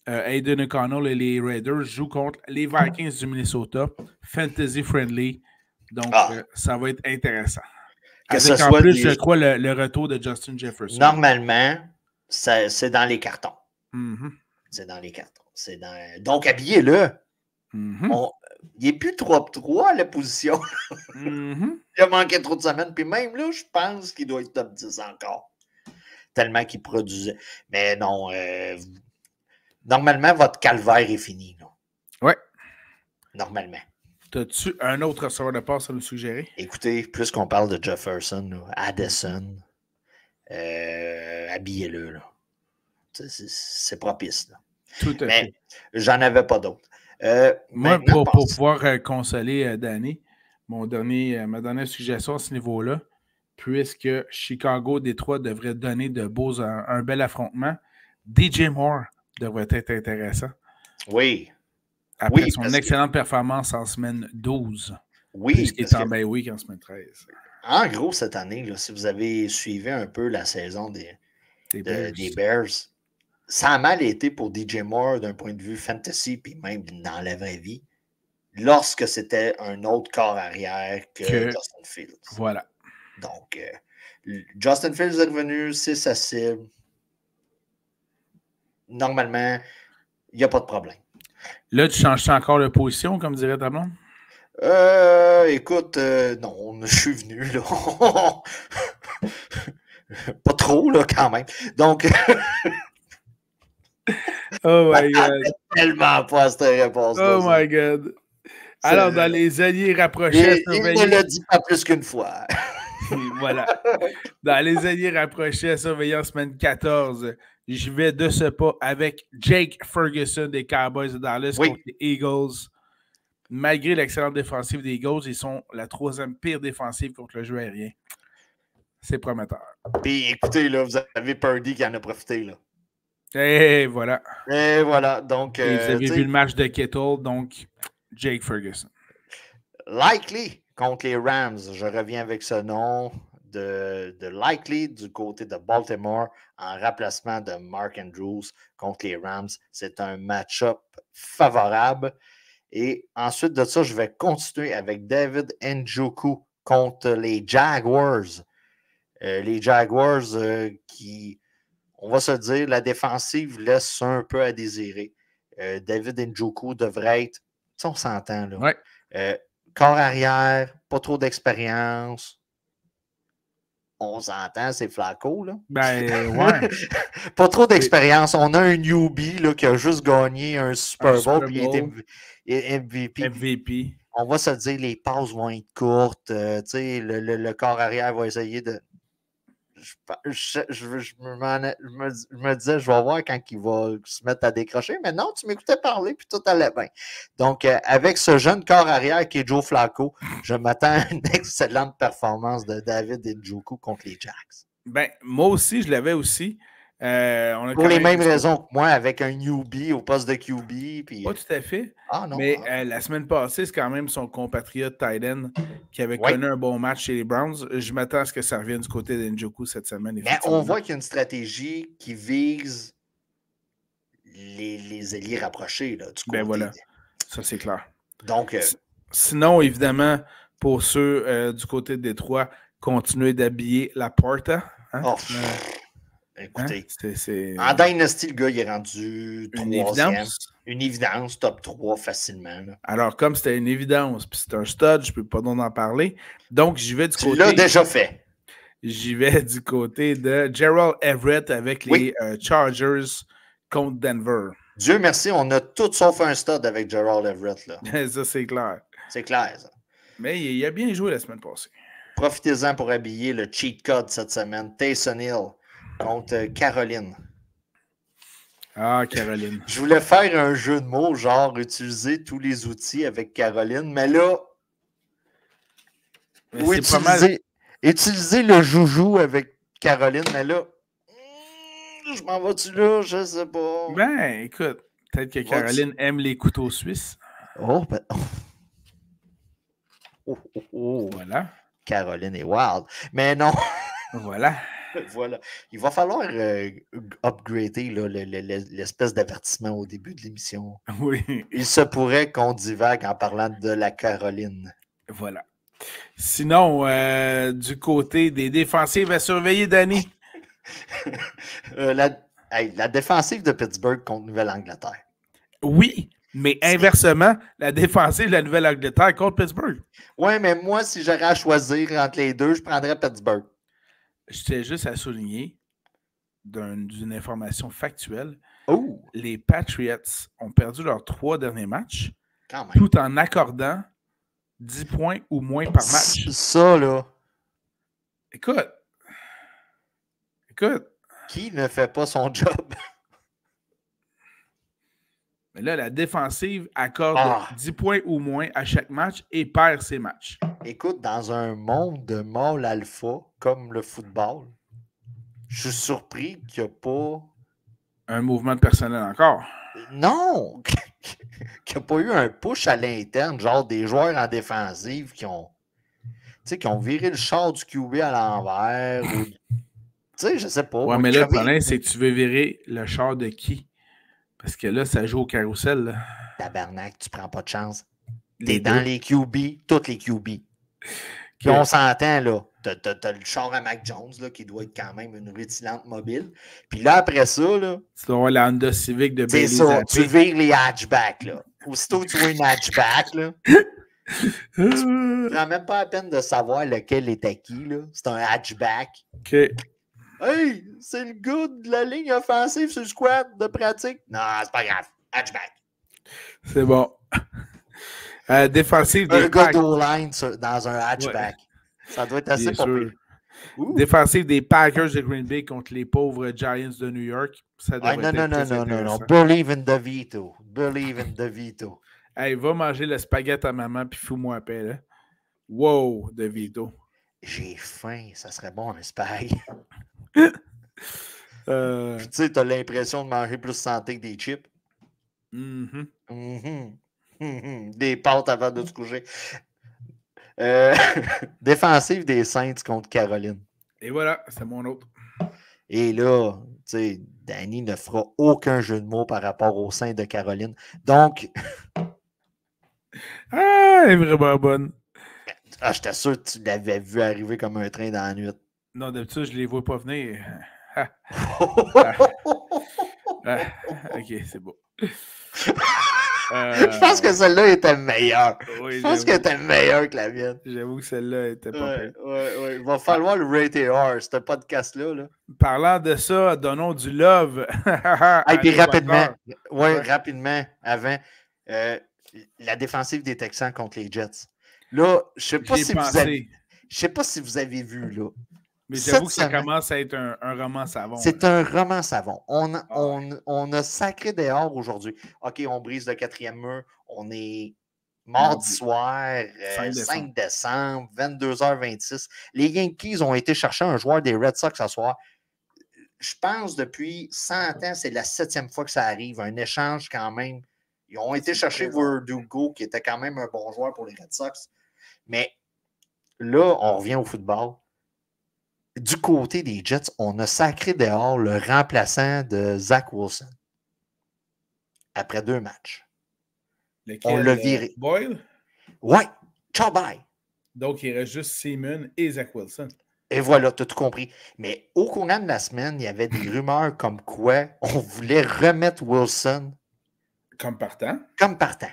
Aiden O'Connell et les Raiders jouent contre les Vikings du Minnesota. Fantasy friendly. Donc, ça va être intéressant. Avec en plus, je crois, le retour de Justin Jefferson. Normalement, c'est dans les cartons. C'est dans les cartons. Donc, habillez-le. Il n'est plus 3-3 à la position. Il a manqué trop de semaines. Puis même là, je pense qu'il doit être top 10 encore. Tellement qu'il produisait. Mais non, normalement, votre calvaire est fini. Oui. Normalement. As-tu un autre receveur de passe à nous suggérer? Écoutez, plus qu'on parle de Jefferson, Addison, habillez-le. C'est propice. Là. Tout à fait. J'en avais pas d'autres. Moi, pour pouvoir consoler Danny, ma dernière suggestion à ce niveau-là, puisque Chicago-Détroit devrait donner un bel affrontement, DJ Moore devrait être intéressant. Oui. Après son excellente performance en semaine 12. Oui. Puisqu'il est en bye week en semaine 13. En gros, cette année, là, si vous avez suivi un peu la saison des Bears, ça a mal été pour DJ Moore d'un point de vue fantasy, puis même dans la vraie vie, lorsque c'était un autre corps arrière que Justin Fields. Voilà. Donc, Justin Fields est revenu, c'est sa cible. Normalement, il n'y a pas de problème. Là, tu changes encore de position, comme dirait ta blonde? Écoute, non, je suis venu, là. Pas trop, là, quand même. Donc... Oh my God. Tellement pas cette réponse. Oh my God. Alors, dans les alliés rapprochés, il ne le dit pas plus qu'une fois. Voilà. Dans les alliés rapprochés à surveiller en semaine 14, je vais de ce pas avec Jake Ferguson des Cowboys de Dallas contre les Eagles. Malgré l'excellente défensive des Eagles, ils sont la 3e pire défensive contre le jeu aérien. C'est prometteur. Puis écoutez, là, vous avez Purdy qui en a profité, là. Et voilà. Et voilà, donc... Et vous avez vu le match de Kittle, donc Jake Ferguson. Likely contre les Rams. Je reviens avec ce nom de Likely du côté de Baltimore en remplacement de Mark Andrews contre les Rams. C'est un match-up favorable. Et ensuite de ça, je vais continuer avec David Njoku contre les Jaguars. Les Jaguars qui... On va se dire, la défensive laisse un peu à désirer. David Njoku devrait être, si on s'entend, là. Ouais. Corps arrière, pas trop d'expérience. On s'entend, c'est Flacco, là. Ben, ouais. Pas trop d'expérience. On a un newbie là, qui a juste gagné un Super Bowl puis il est MVP. On va se dire, les passes vont être courtes. Le corps arrière va essayer de... Je me disais, je vais voir quand il va se mettre à décrocher, mais non, tu m'écoutais parler, puis tout allait bien. Donc, avec ce jeune corps arrière qui est Joe Flacco, je m'attends à une excellente performance de David Njoku contre les Jacks. Ben, moi aussi, je l'avais aussi. Pour les mêmes raisons que moi, avec un newbie au poste de QB. Puis... Pas tout à fait. Ah, non, mais la semaine passée, c'est quand même son compatriote Tyden qui avait connu un bon match chez les Browns. Je m'attends à ce que ça revienne du côté d'Njoku cette semaine. Mais on voit qu'il y a une stratégie qui vise les ailiers rapprochés. Là, du côté. Ben voilà, ça c'est clair. Donc, sinon, évidemment, pour ceux du côté de Détroit, continuez d'habiller la Porta. Hein? Oh, écoutez, en Dynasty, le gars, il est rendu 3e. Une évidence, top 3 facilement. Là. Alors, comme c'était une évidence, puis c'est un stud, je ne peux pas en parler. Donc, j'y vais du côté... Tu l'as déjà fait. J'y vais du côté de Gerald Everett avec les Chargers contre Denver. Dieu merci, on a tout sauf un stud avec Gerald Everett. Là. Ça, c'est clair. C'est clair, ça. Mais il a bien joué la semaine passée. Profitez-en pour habiller le cheat code cette semaine. Taysom Hill contre Caroline. Ah, Caroline. Je voulais faire un jeu de mots, genre utiliser tous les outils avec Caroline, mais là, ou utiliser le joujou avec Caroline, mais là, je m'en vais-tu là? Je sais pas. Ben, écoute, peut-être que Caroline aime les couteaux suisses. Oh, ben... Voilà. Caroline est wild. Mais non. Voilà. Voilà. Il va falloir upgrader là, l'espèce d'avertissement au début de l'émission. Oui. Il se pourrait qu'on divague en parlant de la Caroline. Voilà. Sinon, du côté des défensives à surveiller, Danny. La défensive de Pittsburgh contre Nouvelle-Angleterre. Oui, mais inversement, la défensive de la Nouvelle-Angleterre contre Pittsburgh. Oui, mais moi, si j'aurais à choisir entre les deux, je prendrais Pittsburgh. Je tiens juste à souligner d'une information factuelle. Oh. Les Patriots ont perdu leurs 3 derniers matchs Quand même. tout en accordant 10 points ou moins par match. Ça, là. Écoute. Qui ne fait pas son job? Mais là, la défensive accorde 10 points ou moins à chaque match et perd ses matchs. Écoute, dans un monde de mâle alpha, comme le football, je suis surpris qu'il n'y a pas... Un mouvement de personnel encore. Non! Qu'il n'y a pas eu un push à l'interne, genre des joueurs en défensive qui ont viré le char du QB à l'envers. Tu sais, je sais pas. Ouais, mais là, le problème, c'est que tu veux virer le char de qui? Parce que là, ça joue au carrousel. Là. Tabarnak, tu prends pas de chance. T'es dans les QB, toutes les QB. Puis on s'entend, là. T'as le char à Mac Jones, là, qui doit être quand même une rutilante mobile. Puis là, après ça, là. Tu dois avoir la Honda Civic de Bailey Zappe. Tu vires les hatchbacks, là. Aussitôt que tu vois une hatchback, là. Tu ne prends même pas la peine de savoir lequel est à qui, là. C'est un hatchback. OK. Hey, c'est le gars de la ligne offensive sur le squat de pratique. Non, c'est pas grave. Hatchback. C'est bon. Défensive des Packers. Un gars d'O-line dans un hatchback. Ouais. Ça doit être assez populaire. Défensive des Packers de Green Bay contre les pauvres Giants de New York. Ça devrait être non. Believe in DeVito. Believe in DeVito. Hey, va manger le spaghetti à maman puis fous-moi à paix, là. Wow, DeVito. J'ai faim. Ça serait bon, un spag. Tu sais, t'as l'impression de manger plus santé que des chips. Des pâtes avant de se coucher. Défensive des Saints contre Caroline. Et voilà, c'est mon autre. Et là, tu sais, Danny ne fera aucun jeu de mots par rapport aux Saints de Caroline. Donc. Elle est vraiment bonne. Ah, je t'assure que tu l'avais vu arriver comme un train dans la nuit. Non, d'habitude, je les vois pas venir. Ok, c'est beau. Je pense que celle-là était meilleure. Oui, je pense qu'elle était meilleure que la mienne. J'avoue que celle-là était pas pire. Ouais. Il va falloir le rater R, ce podcast-là. Là. Parlant de ça, donnons du love. Et puis rapidement, avant, la défensive des Texans contre les Jets. Là, je sais pas si vous avez vu, là. Mais j'avoue que ça commence à être un roman savon. C'est un roman savon. On a sacré dehors aujourd'hui. OK, on brise le 4e mur. On est mardi soir, 5 décembre, 22h26. Les Yankees ont été chercher un joueur des Red Sox ce soir. Je pense depuis 100 ans, c'est la 7e fois que ça arrive. Un échange quand même. Ils ont été chercher Verdugo, qui était quand même un bon joueur pour les Red Sox. Mais là, on revient au football. Du côté des Jets, on a sacré dehors le remplaçant de Zach Wilson. Après 2 matchs. Lequel, on l'a viré. Boyle? Ouais. Ciao, bye. Donc, il reste juste Seaman et Zach Wilson. Et voilà, tu as tout compris. Mais au courant de la semaine, il y avait des rumeurs comme quoi on voulait remettre Wilson. Comme partant. Comme partant.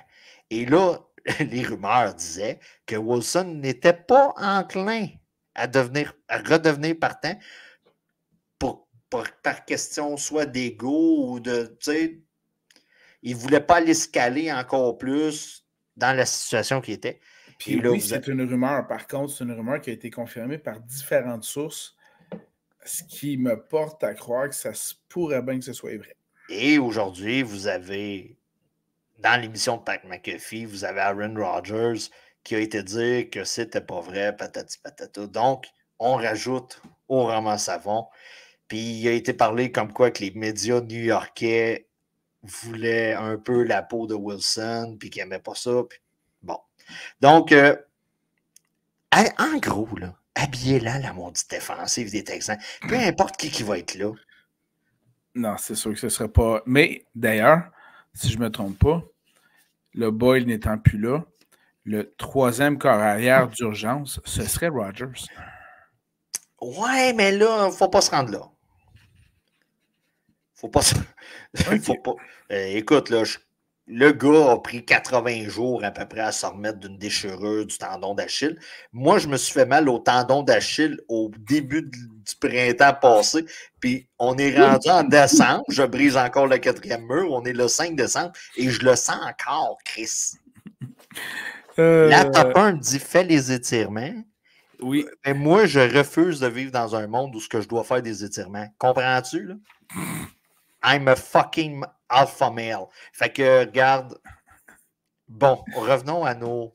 Et là, les rumeurs disaient que Wilson n'était pas enclin à redevenir partant par question soit d'ego ou de, tu sais, il ne voulait pas l'escaler encore plus dans la situation qui était. Puis là, oui, c'est une rumeur. Par contre, c'est une rumeur qui a été confirmée par différentes sources, ce qui me porte à croire que ça se pourrait bien que ce soit vrai. Et aujourd'hui, vous avez, dans l'émission de Pat McAfee, vous avez Aaron Rodgers qui a été dire que c'était pas vrai, patati patata. Donc, on rajoute au roman savon. Puis il a été parlé comme quoi que les médias new-yorkais voulaient un peu la peau de Wilson, puis qu'ils n'aimaient pas ça. Puis bon. Donc, en gros, là, habillez là la maudite défensive des Texans. Peu importe qui va être là. Non, c'est sûr que ce ne serait pas. Mais d'ailleurs, si je ne me trompe pas, le Boyle n'étant plus là, le 3e corps arrière d'urgence, ce serait Rodgers. Ouais, mais là, il ne faut pas se rendre là. Faut pas se... Okay. faut pas... écoute, là, le gars a pris 80 jours à peu près à se remettre d'une déchirure du tendon d'Achille. Moi, je me suis fait mal au tendon d'Achille au début du printemps passé. Puis on est rendu en décembre. Je brise encore le 4e mur. On est le 5 décembre et je le sens encore, Chris. La top 1 me dit fais les étirements. Oui. Mais moi, je refuse de vivre dans un monde où je dois faire des étirements. Comprends-tu, là? I'm a fucking alpha male. Fait que, regarde. Bon, revenons à nos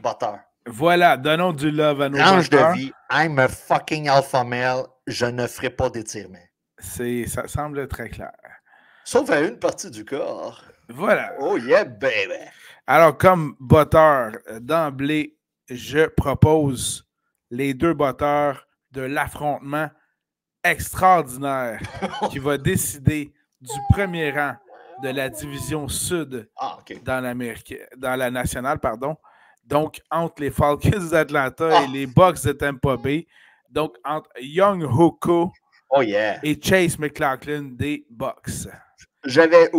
batteurs. Voilà, donnons du love à nos Tranche batteurs. de vie, I'm a fucking alpha male. Je ne ferai pas d'étirement. Ça semble très clair. Sauf à une partie du corps. Voilà. Oh yeah, baby. Alors, comme batteur, d'emblée, je propose les 2 batteurs de l'affrontement extraordinaire qui va décider du premier rang de la division sud dans la nationale, pardon. Donc, entre les Falcons d'Atlanta et les Bucks de Tampa Bay. Donc, entre Young Hoku et Chase McLaughlin des Bucks. J'avais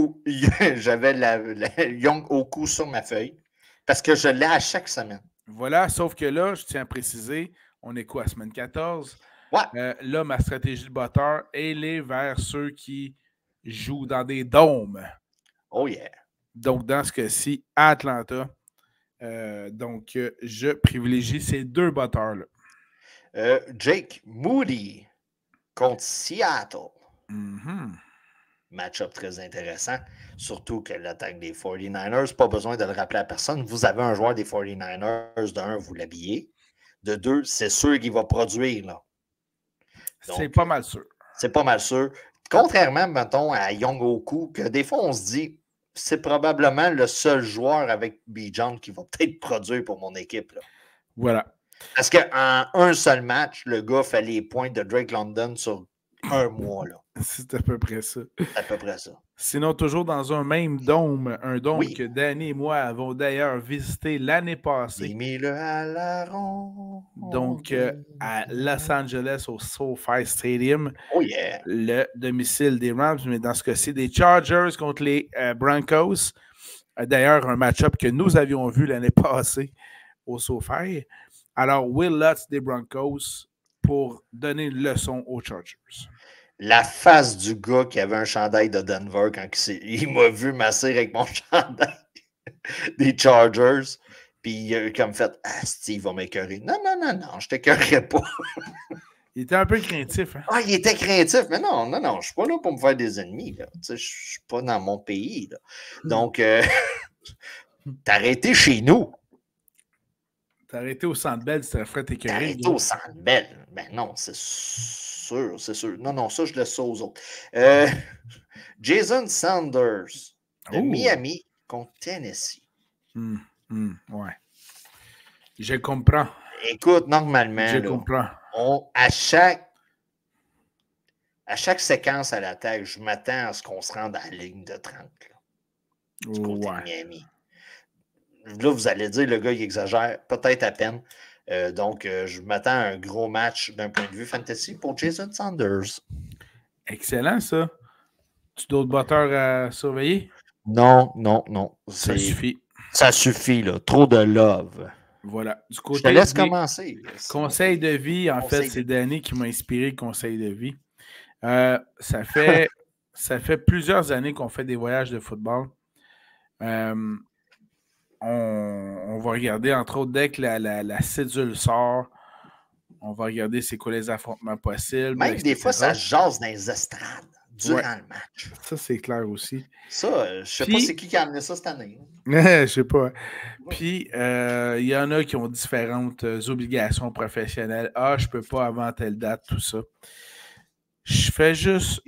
Young Hoku sur ma feuille parce que je l'ai à chaque semaine. Voilà, sauf que là, je tiens à préciser, on est quoi, semaine 14? Ouais. Là, ma stratégie de batteur, elle est vers ceux qui jouent dans des dômes. Oh yeah. Donc, dans ce cas-ci, à Atlanta. Donc, je privilégie ces deux batteurs-là. Jake Moody contre Seattle. Mm-hmm. Match-up très intéressant. Surtout que l'attaque des 49ers, pas besoin de le rappeler à personne. Vous avez un joueur des 49ers, de un, vous l'habillez. De deux, c'est sûr qu'il va produire. Là. C'est pas mal sûr. C'est pas mal sûr. Contrairement, mettons, à Young Hoku, que des fois, on se dit, c'est probablement le seul joueur avec Bijan qui va peut-être produire pour mon équipe. Là. Voilà. Parce qu'en un seul match, le gars fait les points de Drake London sur un mois. Là. C'est à peu près ça. C'est à peu près ça. Sinon, toujours dans un même dôme, un dôme oui. que Danny et moi avons d'ailleurs visité l'année passée. Mis-le à la ronde. Donc, à Los Angeles, au SoFi Stadium. Oh yeah. Le domicile des Rams, mais dans ce cas-ci, des Chargers contre les Broncos. D'ailleurs, un match-up que nous avions vu l'année passée au SoFi. Alors, Will Lutz des Broncos pour donner une leçon aux Chargers. La face du gars qui avait un chandail de Denver quand il m'a vu masser avec mon chandail des Chargers. Puis il a comme fait « Ah, Steve va m'écœurer. » Non, je t'écœurerai pas. Il était un peu craintif. Hein? Ah, il était craintif. Mais non, je suis pas là pour me faire des ennemis. Là. Je suis pas dans mon pays. Là. Donc, t'as arrêté chez nous. T'as arrêté au Centre Bell, tu t'es fait t'écœurer. T'as arrêté au Centre Bell. Ben non, c'est sûr. Non, ça, je laisse ça aux autres. Jason Sanders de Miami contre Tennessee. Ouais. Je comprends. Écoute, normalement, je comprends. À chaque séquence à l'attaque, je m'attends à ce qu'on se rende à la ligne de 30. Là, du côté de Miami. Là, vous allez dire, le gars, il exagère, peut-être à peine. Donc, je m'attends à un gros match d'un point de vue fantasy pour Jason Sanders. Excellent, ça. Tu d'autres batteurs à surveiller? Non. Ça suffit. Ça suffit, là. Trop de love. Voilà. Du côté je te laisse commencer. Conseil de vie, en fait, c'est Danny qui m'a inspiré le conseil de vie. Ça fait plusieurs années qu'on fait des voyages de football. On va regarder, entre autres, dès que la cédule sort, on va regarder c'est quoi les affrontements possibles. Même des fois, ça jase dans les estrades durant le match. Ça, c'est clair aussi. Ça, je sais pas c'est qui a amené ça cette année. Je sais pas. Puis, il y en a qui ont différentes obligations professionnelles. Ah, je peux pas avant telle date, tout ça. Je fais juste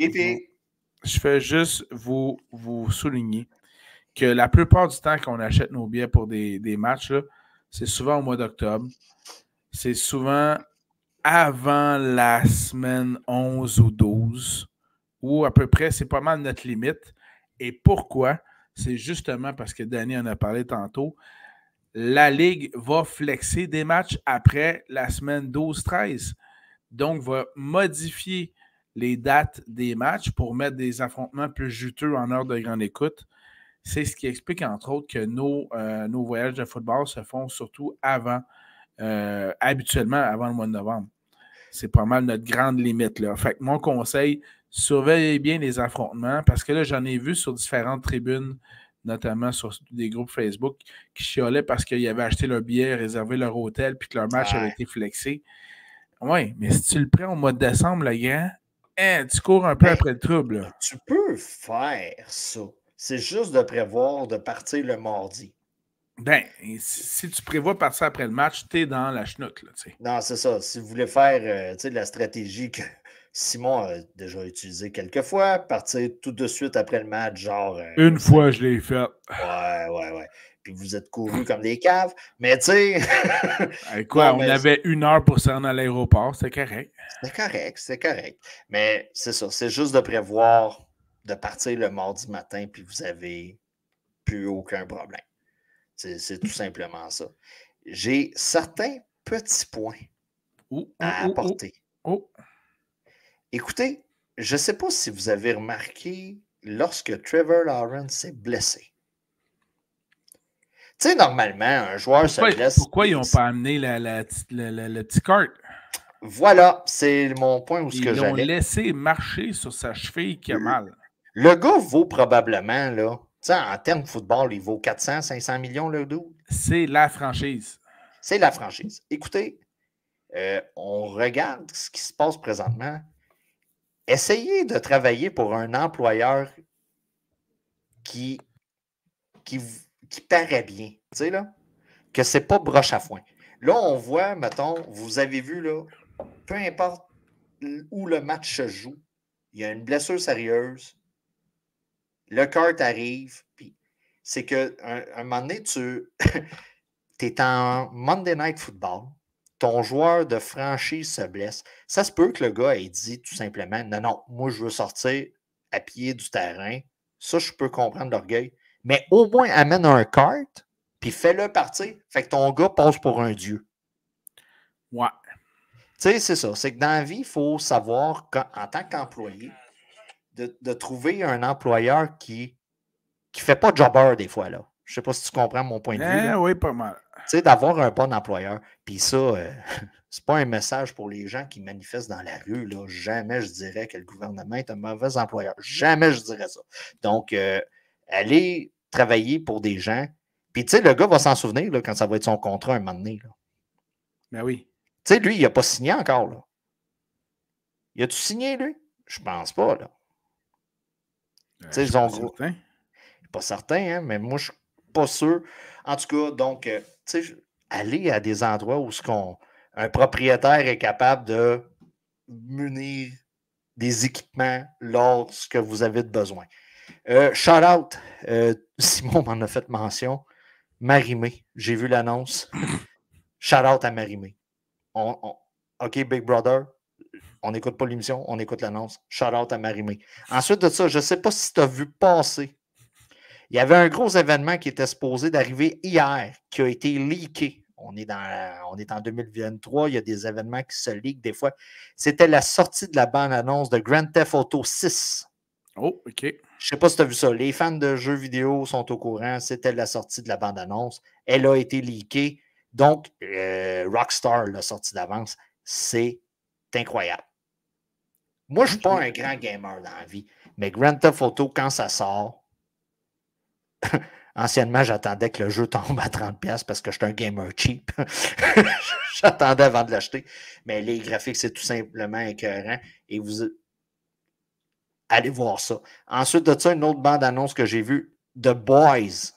vous souligner que la plupart du temps qu'on achète nos billets pour des matchs, là, c'est souvent au mois d'octobre. C'est souvent avant la semaine 11 ou 12, ou à peu près, c'est pas mal notre limite. Et pourquoi? C'est justement parce que Danny en a parlé tantôt. La Ligue va flexer des matchs après la semaine 12-13. Donc, va modifier les dates des matchs pour mettre des affrontements plus juteux en heure de grande écoute. C'est ce qui explique, entre autres, que nos voyages de football se font surtout habituellement avant le mois de novembre. C'est pas mal notre grande limite, là. Fait que mon conseil, surveillez bien les affrontements, parce que là, j'en ai vu sur différentes tribunes, notamment sur des groupes Facebook, qui chiolaient parce qu'ils avaient acheté leur billet, réservé leur hôtel, puis que leur match avait été flexé. Oui, mais si tu le prends au mois de décembre, le gars, tu cours un peu après le trouble. Là. Tu peux faire ça. C'est juste de prévoir de partir le mardi. Ben, si tu prévois partir après le match, t'es dans la chenoute, là, tu sais. Non, c'est ça. Si vous voulez faire, la stratégie que Simon a déjà utilisée quelques fois, partir tout de suite après le match, genre... Une fois, je l'ai fait. Ouais. puis vous êtes courus comme des caves. Mais tu sais... Quoi, on avait 1 heure pour se rendre à l'aéroport, c'est correct. C'est correct. Mais c'est ça, c'est juste de prévoir de partir le mardi matin, puis vous n'avez plus aucun problème. C'est tout simplement ça. J'ai certains petits points à apporter. Écoutez, je ne sais pas si vous avez remarqué lorsque Trevor Lawrence s'est blessé. Tu sais, normalement, un joueur se blesse... Pourquoi ils n'ont pas amené le petit kart? Voilà, c'est mon point où ce que j'allais. Ils l'ont laissé marcher sur sa cheville qui a mal. Le gars vaut probablement, là, en termes de football, il vaut 400, 500 millions le dude. C'est la franchise. C'est la franchise. Écoutez, on regarde ce qui se passe présentement. Essayez de travailler pour un employeur qui paraît bien. Tu sais, là, que c'est pas broche à foin. Là, on voit, mettons, vous avez vu, là, peu importe où le match se joue, il y a une blessure sérieuse, le kart arrive, puis c'est qu'un moment donné, tu es en Monday Night Football, ton joueur de franchise se blesse. Ça se peut que le gars ait dit tout simplement, non, moi, je veux sortir à pied du terrain. Ça, je peux comprendre l'orgueil. Mais au moins, amène un kart, puis fais-le partir. Fait que ton gars passe pour un dieu. Ouais. Tu sais, c'est ça. C'est que dans la vie, il faut savoir, en tant qu'employé, de trouver un employeur qui ne fait pas jobber des fois, là. Je ne sais pas si tu comprends mon point de vue. Oui, pas mal. Tu sais, d'avoir un bon employeur. Puis ça, c'est pas un message pour les gens qui manifestent dans la rue, là. Jamais je dirais que le gouvernement est un mauvais employeur. Jamais je dirais ça. Donc, aller travailler pour des gens. Puis, tu sais, le gars va s'en souvenir là, quand ça va être son contrat un moment donné. Là. Ben oui. Tu sais, lui, il n'a pas signé encore. Là. Il a-tu signé, lui? Je pense pas, là. Je suis pas certain. Pas certain, hein, mais moi, je suis pas sûr. En tout cas, donc, tu sais, aller à des endroits où un propriétaire est capable de munir des équipements lorsque vous avez besoin. Shout out, Simon m'en a fait mention. Marimé, j'ai vu l'annonce. Shout out à Marimé. OK, Big Brother, on n'écoute pas l'émission, on écoute l'annonce. Shout out à Marimé. Ensuite de ça, je ne sais pas si tu as vu passer. Il y avait un gros événement qui était supposé d'arriver hier, qui a été leaké. On est en 2023, il y a des événements qui se leakent des fois. C'était la sortie de la bande-annonce de Grand Theft Auto 6. Oh, OK. Je ne sais pas si tu as vu ça. Les fans de jeux vidéo sont au courant. C'était la sortie de la bande-annonce. Elle a été leakée. Donc, Rockstar l'a sortie d'avance. C'est incroyable. Moi, je ne suis pas un grand gamer dans la vie. Mais Grand Theft Auto, quand ça sort, anciennement, j'attendais que le jeu tombe à 30$ parce que je suis un gamer cheap. J'attendais avant de l'acheter. Mais les graphiques, c'est tout simplement écœurant. Et vous allez voir ça. Ensuite de ça, une autre bande-annonce que j'ai vue, The Boys.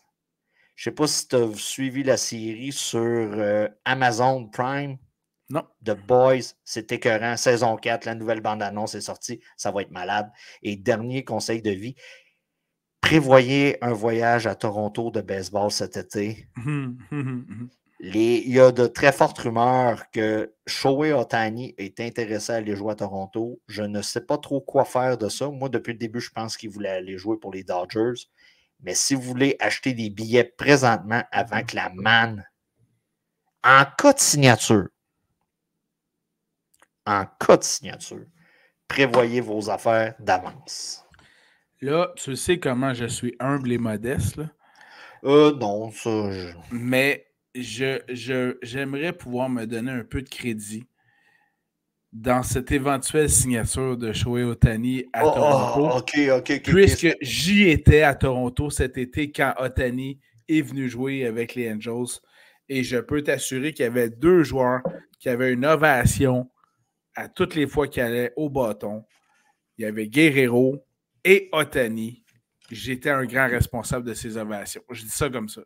Je ne sais pas si tu as suivi la série sur Amazon Prime. Non. The Boys, c'est écœurant. Saison 4, la nouvelle bande-annonce est sortie. Ça va être malade. Et dernier conseil de vie, prévoyez un voyage à Toronto de baseball cet été. Il y a de très fortes rumeurs que Shohei Ohtani est intéressé à aller jouer à Toronto. Je ne sais pas trop quoi faire de ça. Moi, depuis le début, je pense qu'il voulait aller jouer pour les Dodgers. Mais si vous voulez acheter des billets présentement avant que la manne, en cas de signature, prévoyez vos affaires d'avance. Là, tu sais comment je suis humble et modeste, là? Non, ça... Mais j'aimerais pouvoir me donner un peu de crédit dans cette éventuelle signature de Shohei Ohtani à Toronto. OK. Puisque j'y étais à Toronto cet été quand Ohtani est venu jouer avec les Angels. Et je peux t'assurer qu'il y avait 2 joueurs qui avaient une ovation à toutes les fois qu'ils allaient au bâton. Il y avait Guerrero et Ohtani. J'étais un grand responsable de ces ovations. Je dis ça comme ça.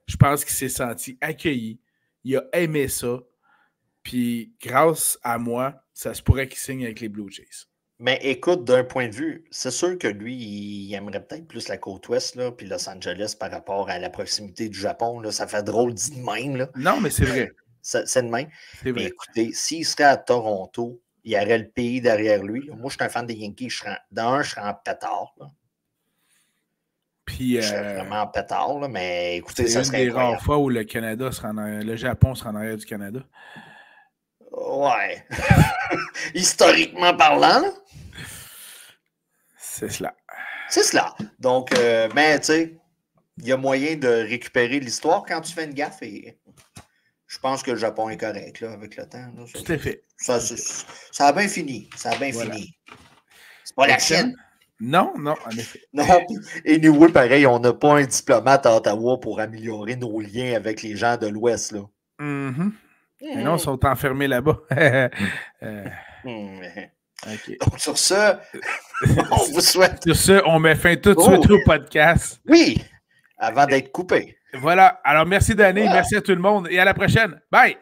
Je pense qu'il s'est senti accueilli. Il a aimé ça. Puis, grâce à moi, ça se pourrait qu'il signe avec les Blue Jays. Mais écoute, d'un point de vue, c'est sûr que lui, il aimerait peut-être plus la côte ouest, là, puis Los Angeles par rapport à la proximité du Japon. Là, ça fait drôle dit de même. Là. Non, mais c'est vrai. C'est de même. C'est mais vrai. écoutez, s'il serait à Toronto, il y aurait le pays derrière lui. Là. Moi, je suis un fan des Yankees. Je serais en pétard. Là. Puis, je serais vraiment en pétard, là, mais écoutez, ça serait serait incroyable. C'est une des rares fois où le Japon sera en arrière du Canada. Ouais. Historiquement parlant, là. C'est cela. C'est cela. Donc, mais tu sais, il y a moyen de récupérer l'histoire quand tu fais une gaffe et je pense que le Japon est correct là, avec le temps. Là. Tout à fait. Ça a bien fini. Ça a bien fini. C'est pas la Chine. Non, en effet. Non, et nous, pareil, on n'a pas un diplomate à Ottawa pour améliorer nos liens avec les gens de l'Ouest. Là. Mais non, ils sont enfermés là-bas. Okay. Donc, sur ce, on vous souhaite. Sur ce, on met fin tout de suite au podcast. Oui, avant d'être coupé. Voilà. Alors, merci Danny, merci à tout le monde et à la prochaine. Bye!